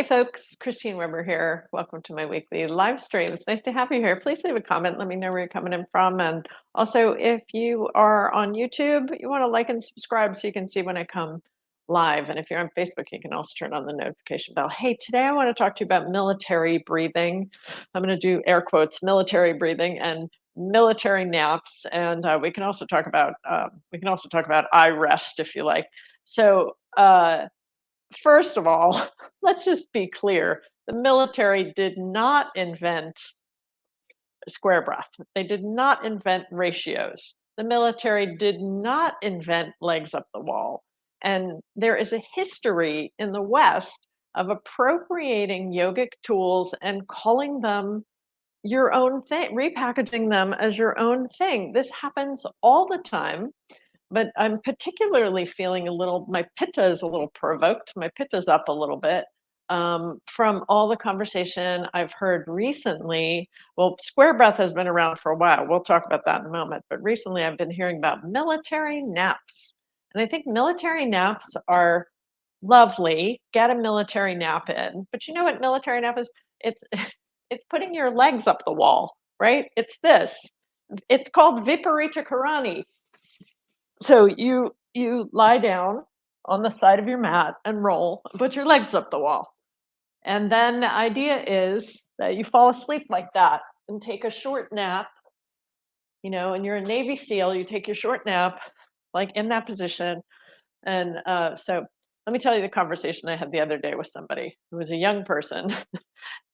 Hi, folks. Christine Weber here. Welcome to my weekly live stream. It's nice to have you here. Please leave a comment. Let me know where you're coming in from. And also, if you are on YouTube, you want to like and subscribe so you can see when I come live. And if you're on Facebook, you can also turn on the notification bell. Hey, today I want to talk to you about military breathing. I'm going to do air quotes, military breathing and military naps. And we can also talk about eye rest if you like. So, first of all, let's just be clear. The military did not invent square breath. They did not invent ratios. The military did not invent legs up the wall. And there is a history in the West of appropriating yogic tools and calling them your own thing, repackaging them as your own thing. This happens all the time, but I'm particularly feeling my pitta is a little provoked. My pitta's up a little bit from all the conversation I've heard recently. Well, square breath has been around for a while. We'll talk about that in a moment. But recently I've been hearing about military naps. And I think military naps are lovely. Get a military nap in. But you know what military nap is? It's it's putting your legs up the wall, right? It's this. It's called Viparita Karani. So you lie down on the side of your mat and roll, put your legs up the wall. And then the idea is that you fall asleep like that and take a short nap, and you're a Navy SEAL, you take your short nap like in that position. And so let me tell you the conversation I had the other day with somebody who was a young person.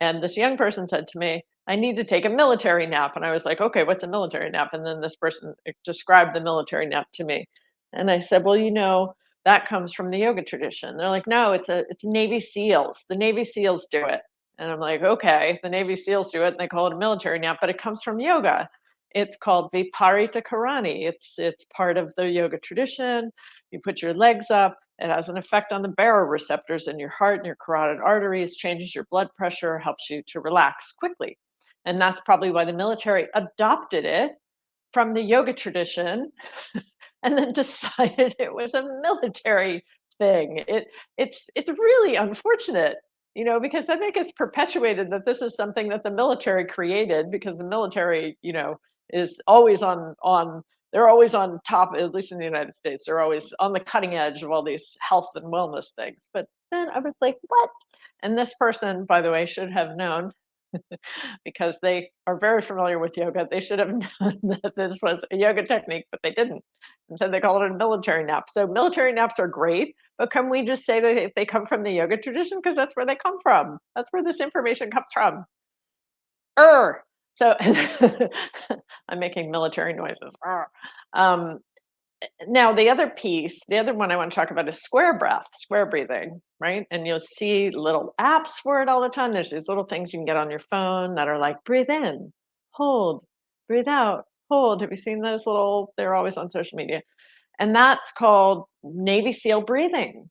And this young person said to me, I need to take a military nap. And I was like, okay, what's a military nap? And then this person described the military nap to me. And I said, well, that comes from the yoga tradition. They're like, no, it's Navy SEALs. The Navy SEALs do it. And I'm like, okay, the Navy SEALs do it and they call it a military nap, but it comes from yoga. It's called Viparita Karani. It's part of the yoga tradition. You put your legs up. It has an effect on the baroreceptors in your heart and your carotid arteries, changes your blood pressure, helps you to relax quickly. And that's probably why the military adopted it from the yoga tradition and then decided it was a military thing. It's really unfortunate, because I think it's perpetuated that this is something that the military created because the military, is always on they're always on top, at least in the United States. They're always on the cutting edge of all these health and wellness things. But then I was like, what? And this person, by the way, should have known because they are very familiar with yoga. They should have known that this was a yoga technique, but they didn't. Instead, they called it a military nap. So military naps are great, but can we just say that if they come from the yoga tradition? Because that's where they come from. That's where this information comes from. So I'm making military noises. Um, Now, the other one I want to talk about is square breath, square breathing, right? And you'll see little apps for it all the time. There's these little things you can get on your phone that are like breathe in, hold, breathe out, hold. Have you seen those they're always on social media. And that's called Navy SEAL breathing.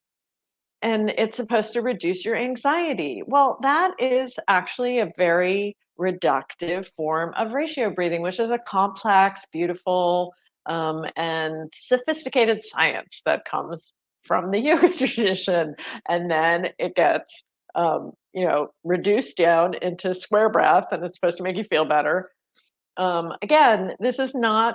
And it's supposed to reduce your anxiety. Well, that is actually a very reductive form of ratio breathing, which is a complex, beautiful, and sophisticated science that comes from the yoga tradition. And then it gets, reduced down into square breath, and it's supposed to make you feel better. Again, this is not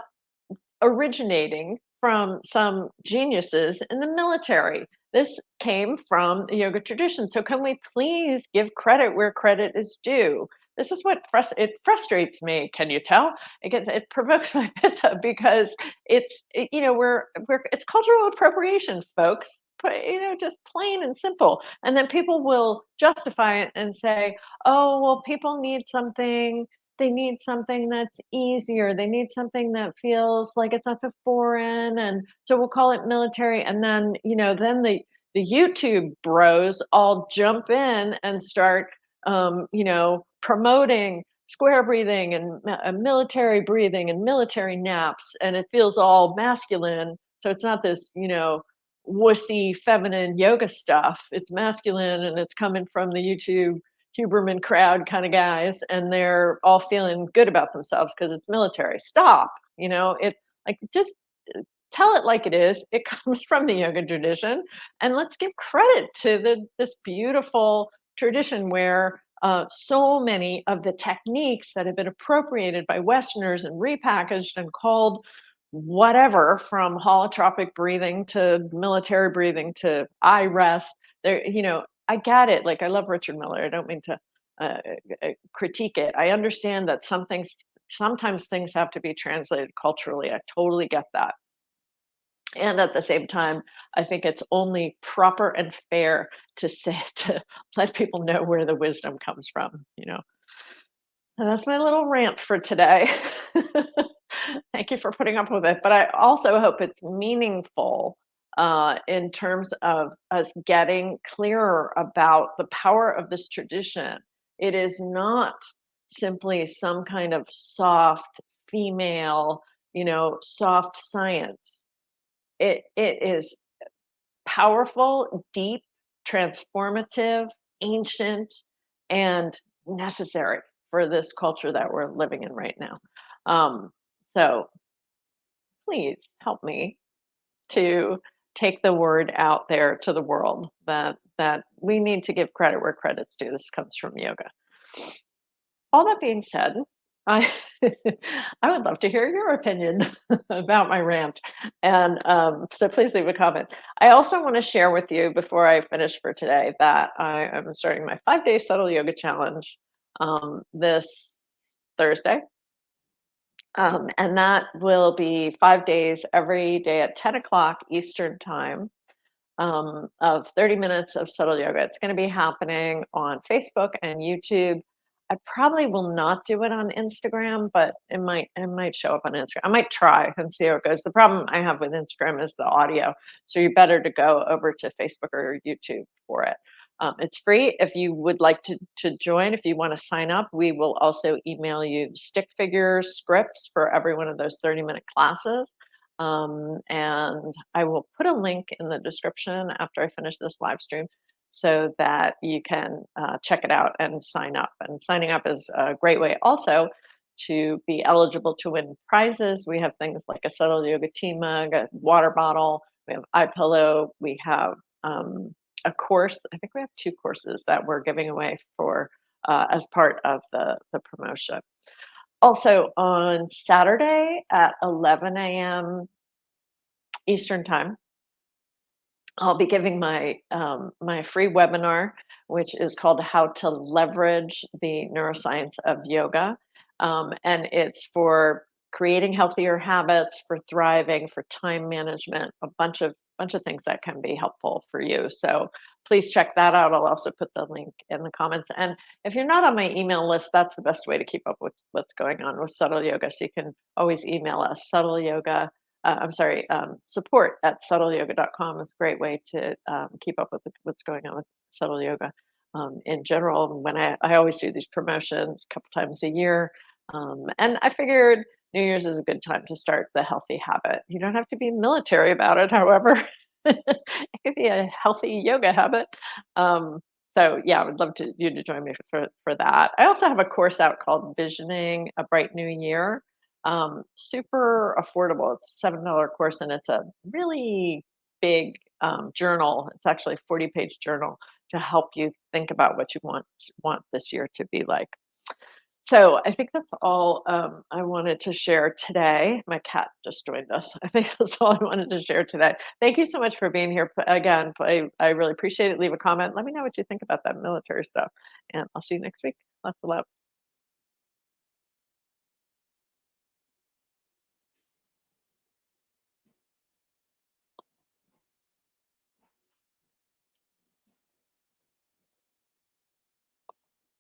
originating from some geniuses in the military. This came from the yoga tradition. So can we please give credit where credit is due? This is what it frustrates me. Can you tell? It provokes my pitta because it's cultural appropriation, folks. Just plain and simple. And then people will justify it and say, "Oh, well, people need something. They need something that's easier. They need something that feels like it's not so foreign, and so we'll call it military." And then, the YouTube bros all jump in and start, promoting square breathing and military breathing and military naps, and it feels all masculine. So it's not this, wussy feminine yoga stuff. It's masculine and it's coming from the YouTube Huberman crowd kind of guys, and they're all feeling good about themselves because it's military. Stop. Just tell it like it is. It comes from the yoga tradition, and let's give credit to this beautiful tradition where so many of the techniques that have been appropriated by Westerners and repackaged and called whatever, from holotropic breathing to military breathing to eye rest, there, I get it. Like, I love Richard Miller. I don't mean to critique it. I understand that sometimes things have to be translated culturally. I totally get that. And at the same time, I think it's only proper and fair to say to let people know where the wisdom comes from. And that's my little rant for today. Thank you for putting up with it. But I also hope it's meaningful in terms of us getting clearer about the power of this tradition. It is not simply some kind of soft female, soft science. It is powerful, deep, transformative, ancient, and necessary for this culture that we're living in right now. So please help me to take the word out there to the world that we need to give credit where credit's due. This comes from yoga. All that being said, I I would love to hear your opinion about my rant, and so please leave a comment. I also want to share with you before I finish for today that I am starting my 5-day subtle yoga challenge this Thursday, and that will be 5 days every day at 10 o'clock Eastern time of 30 minutes of subtle yoga. It's going to be happening on Facebook and YouTube. I probably will not do it on Instagram, but it might show up on Instagram. I might try and see how it goes. The problem I have with Instagram is the audio, so you're better to go over to Facebook or YouTube for it. It's free. If you would like to join, if you want to sign up, we will also email you stick figures, scripts for every one of those 30-minute classes. And I will put a link in the description after I finish this live stream so that you can check it out and sign up. And signing up is a great way also to be eligible to win prizes. We have things like a subtle yoga tea mug, a water bottle, we have eye pillow, we have a course. I think we have 2 courses that we're giving away for as part of the promotion. Also, on Saturday at 11 a.m. Eastern time, I'll be giving my free webinar, which is called "How to Leverage the Neuroscience of Yoga," and it's for creating healthier habits, for thriving, for time management, a bunch of things that can be helpful for you. So please check that out. I'll also put the link in the comments. And if you're not on my email list, that's the best way to keep up with what's going on with Subtle Yoga. So you can always email us, support at subtleyoga.com is a great way to keep up with what's going on with Subtle Yoga in general. And when I always do these promotions a couple times a year. And I figured New Year's is a good time to start the healthy habit. You don't have to be military about it, however. It could be a healthy yoga habit. So yeah, I would love you to join me for that. I also have a course out called Visioning a Bright New Year. Super affordable. It's a $7 course and it's a really big journal. It's actually a 40-page journal to help you think about what you want this year to be like. So I think that's all I wanted to share today. My cat just joined us. I think that's all I wanted to share today. Thank you so much for being here. Again, I really appreciate it. Leave a comment. Let me know what you think about that military stuff. And I'll see you next week. Lots of love.